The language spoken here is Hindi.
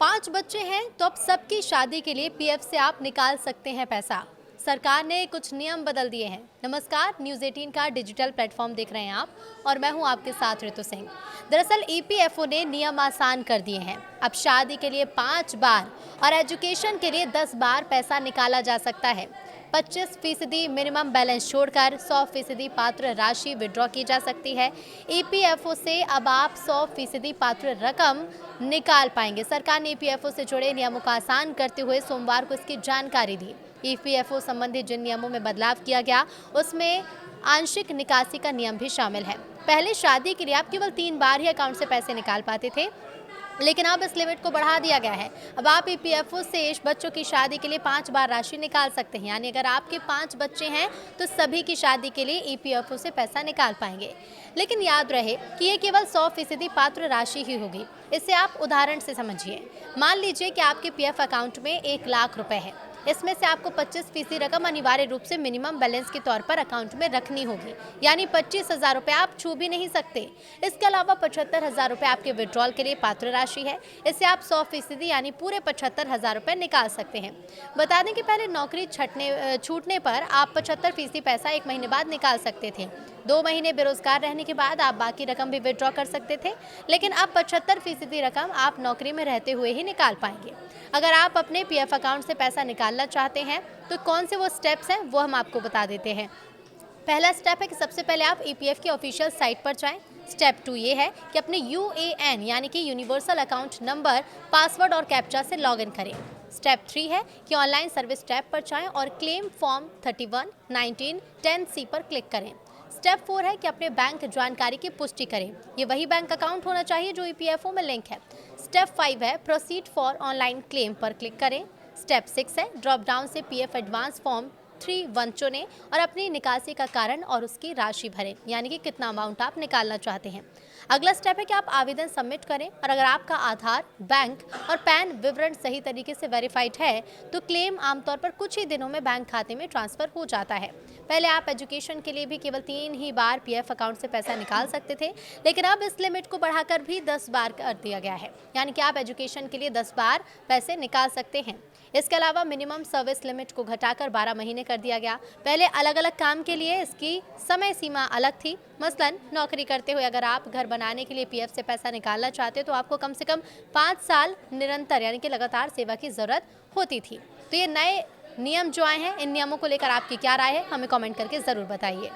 5 बच्चे हैं तो अब सबकी शादी के लिए पीएफ से आप निकाल सकते हैं पैसा। सरकार ने कुछ नियम बदल दिए हैं। नमस्कार, न्यूज़ 18 का डिजिटल प्लेटफॉर्म देख रहे हैं आप और मैं हूं आपके साथ ऋतु सिंह। दरअसल ईपीएफओ ने नियम आसान कर दिए हैं। अब शादी के लिए 5 बार और एजुकेशन के लिए 10 बार पैसा निकाला जा सकता है। 25% मिनिमम बैलेंस छोड़कर 100% पात्र राशि विड्रॉ की जा सकती है। ईपीएफओ से अब आप 100% पात्र रकम निकाल पाएंगे। सरकार ने ईपीएफओ से जुड़े नियमों को आसान करते हुए सोमवार को इसकी जानकारी दी। ईपीएफओ संबंधी जिन नियमों में बदलाव किया गया उसमें आंशिक निकासी का नियम भी शामिल है। पहले शादी के लिए आप केवल 3 बार ही अकाउंट से पैसे निकाल पाते थे, लेकिन अब इस लिमिट को बढ़ा दिया गया है। अब आप ईपीएफओ से बच्चों की शादी के लिए 5 बार राशि निकाल सकते हैं। यानी अगर आपके 5 बच्चे हैं तो सभी की शादी के लिए ईपीएफओ से पैसा निकाल पाएंगे। लेकिन याद रहे कि ये केवल 100% पात्र राशि ही होगी। इसे आप उदाहरण से समझिए। मान लीजिए कि आपके पीएफ अकाउंट में 1 लाख रुपए है। इसमें से आपको 25% रकम अनिवार्य रूप से मिनिमम बैलेंस के तौर पर अकाउंट में रखनी होगी। यानी 25,000 रुपये आप छू भी नहीं सकते। इसके अलावा 75,000 रुपये आपके विड्रॉल के लिए पात्र राशि है। इससे आप 100% यानी पूरे 75,000 रुपये निकाल सकते हैं। बता दें कि पहले नौकरी छूटने पर आप 75% पैसा 1 महीने बाद निकाल सकते थे। 2 महीने बेरोजगार रहने के बाद आप बाकी रकम भी विड्रॉ कर सकते थे, लेकिन अब 75% रकम आप नौकरी में रहते हुए ही निकाल पाएंगे। अगर आप अपने पीएफ अकाउंट से पैसा निकालना चाहते हैं तो कौन से वो स्टेप्स हैं वो हम आपको बता देते हैं। पहला स्टेप है कि सबसे पहले आप ईपीएफ की ऑफिशियल साइट पर जाएं। स्टेप 2 ये है कि अपने यूएएन यानी कि यूनिवर्सल अकाउंट नंबर, पासवर्ड और कैप्चा से लॉगिन करें। स्टेप 3 है कि ऑनलाइन सर्विस टैब पर जाएं और क्लेम फॉर्म 31, 19, 10C पर क्लिक करें। स्टेप 4 है कि अपने बैंक जानकारी की पुष्टि करें। ये वही बैंक अकाउंट होना चाहिए जो ईपीएफओ में लिंक है। स्टेप 5 है प्रोसीड फॉर ऑनलाइन क्लेम पर क्लिक करें। स्टेप 6 है ड्रॉप डाउन से पीएफ एडवांस फॉर्म 3(1) चुनें और अपनी निकासी का कारण और उसकी राशि भरें, यानी कि कितना अमाउंट आप निकालना चाहते हैं। अगला स्टेप है कि आप आवेदन सबमिट करें और अगर आपका आधार, बैंक और पैन विवरण सही तरीके से वेरीफाइड है तो क्लेम आमतौर पर कुछ ही दिनों में बैंक खाते में ट्रांसफर हो जाता है। पहले आप एजुकेशन के लिए भी केवल 3 ही बार पीएफ अकाउंट से पैसा निकाल सकते थे, लेकिन अब इस लिमिट को बढ़ाकर भी 10 बार कर दिया गया है। यानी कि आप एजुकेशन के लिए 10 बार पैसे निकाल सकते हैं। इसके अलावा मिनिमम सर्विस लिमिट को घटाकर 12 महीने कर दिया गया। पहले अलग अलग काम के लिए इसकी समय सीमा अलग थी। मसलन नौकरी करते हुए अगर आप घर बनाने के लिए पीएफ से पैसा निकालना चाहते हो तो आपको कम से कम 5 साल निरंतर यानी कि लगातार सेवा की जरूरत होती थी। तो ये नए नियम जो आए हैं, इन नियमों को लेकर आपकी क्या राय है, हमें कमेंट करके ज़रूर बताइए।